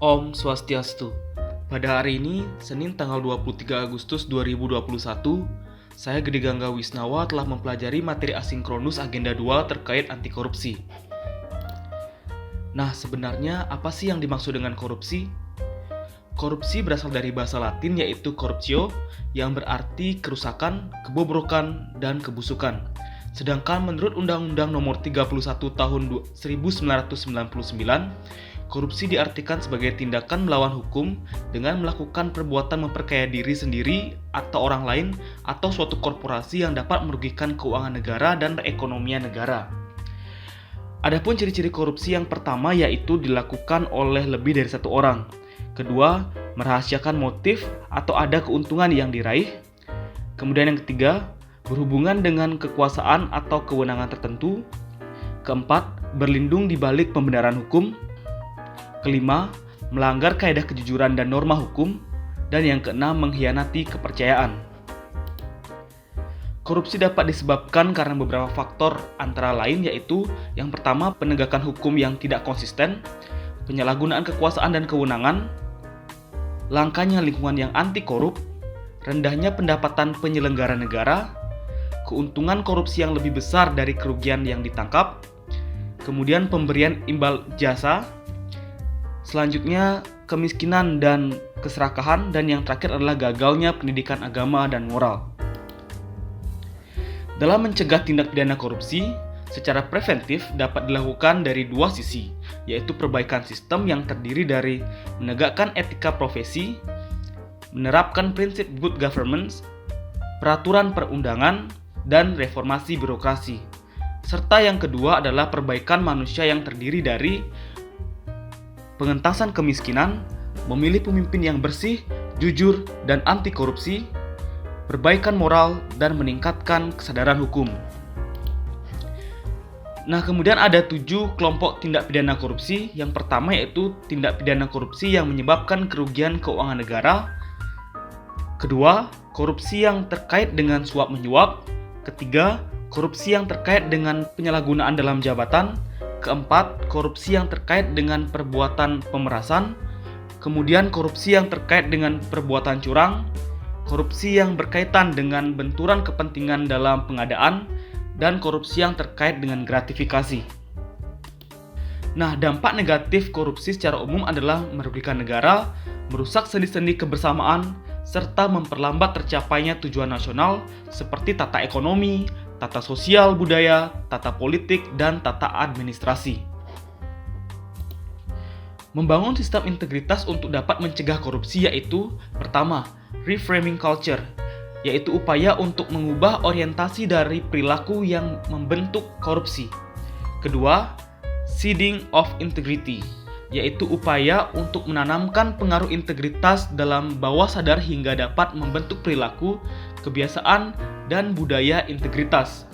Om Swastiastu. Pada hari ini, Senin tanggal 23 Agustus 2021, saya Gede Gangga Wisnawa telah mempelajari materi asinkronus agenda 2 terkait anti korupsi. Nah, sebenarnya apa sih yang dimaksud dengan korupsi? Korupsi berasal dari bahasa Latin yaitu corruptio, yang berarti kerusakan, kebobrokan, dan kebusukan. Sedangkan menurut Undang-Undang Nomor 31 Tahun 1999, korupsi diartikan sebagai tindakan melawan hukum dengan melakukan perbuatan memperkaya diri sendiri atau orang lain atau suatu korporasi yang dapat merugikan keuangan negara dan perekonomian negara. Adapun ciri-ciri korupsi yang pertama yaitu dilakukan oleh lebih dari satu orang. Kedua, merahasiakan motif atau ada keuntungan yang diraih. Kemudian yang ketiga, berhubungan dengan kekuasaan atau kewenangan tertentu. Keempat, berlindung di balik pembenaran hukum. Kelima, melanggar kaidah kejujuran dan norma hukum. Dan yang keenam, mengkhianati kepercayaan. Korupsi dapat disebabkan karena beberapa faktor antara lain yaitu yang pertama, penegakan hukum yang tidak konsisten, penyalahgunaan kekuasaan dan kewenangan, langkanya lingkungan yang anti korup, rendahnya pendapatan penyelenggara negara, keuntungan korupsi yang lebih besar dari kerugian yang ditangkap, kemudian pemberian imbal jasa, selanjutnya kemiskinan dan keserakahan, dan yang terakhir adalah gagalnya pendidikan agama dan moral. Dalam mencegah tindak pidana korupsi, secara preventif dapat dilakukan dari dua sisi, yaitu perbaikan sistem yang terdiri dari menegakkan etika profesi, menerapkan prinsip good governance, peraturan perundangan, dan reformasi birokrasi. Serta yang kedua adalah perbaikan manusia yang terdiri dari pengentasan kemiskinan, memilih pemimpin yang bersih, jujur, dan anti korupsi, perbaikan moral, dan meningkatkan kesadaran hukum. Nah, kemudian ada 7 kelompok tindak pidana korupsi. Yang pertama yaitu tindak pidana korupsi yang menyebabkan kerugian keuangan negara. Kedua, korupsi yang terkait dengan suap menyuap. Ketiga, korupsi yang terkait dengan penyalahgunaan dalam jabatan. Keempat, korupsi yang terkait dengan perbuatan pemerasan. Kemudian korupsi yang terkait dengan perbuatan curang. Korupsi yang berkaitan dengan benturan kepentingan dalam pengadaan, dan korupsi yang terkait dengan gratifikasi. Nah, dampak negatif korupsi secara umum adalah merugikan negara, merusak sendi-sendi kebersamaan, serta memperlambat tercapainya tujuan nasional seperti tata ekonomi, tata sosial budaya, tata politik, dan tata administrasi. Membangun sistem integritas untuk dapat mencegah korupsi yaitu pertama, reframing culture, yaitu upaya untuk mengubah orientasi dari perilaku yang membentuk korupsi. Kedua, seeding of integrity, yaitu upaya untuk menanamkan pengaruh integritas dalam bawah sadar hingga dapat membentuk perilaku, kebiasaan, dan budaya integritas.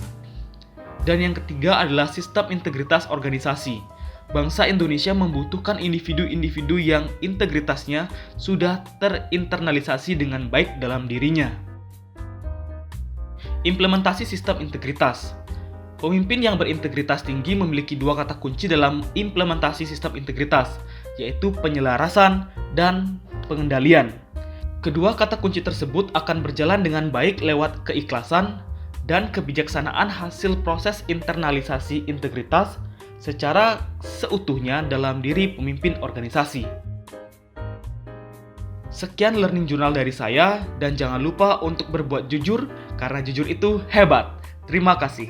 Dan yang ketiga adalah sistem integritas organisasi. Bangsa Indonesia membutuhkan individu-individu yang integritasnya sudah terinternalisasi dengan baik dalam dirinya. Implementasi sistem integritas. Pemimpin yang berintegritas tinggi memiliki dua kata kunci dalam implementasi sistem integritas, yaitu penyelarasan dan pengendalian. Kedua kata kunci tersebut akan berjalan dengan baik lewat keikhlasan dan kebijaksanaan hasil proses internalisasi integritas secara seutuhnya dalam diri pemimpin organisasi. Sekian learning journal dari saya, dan jangan lupa untuk berbuat jujur, karena jujur itu hebat. Terima kasih.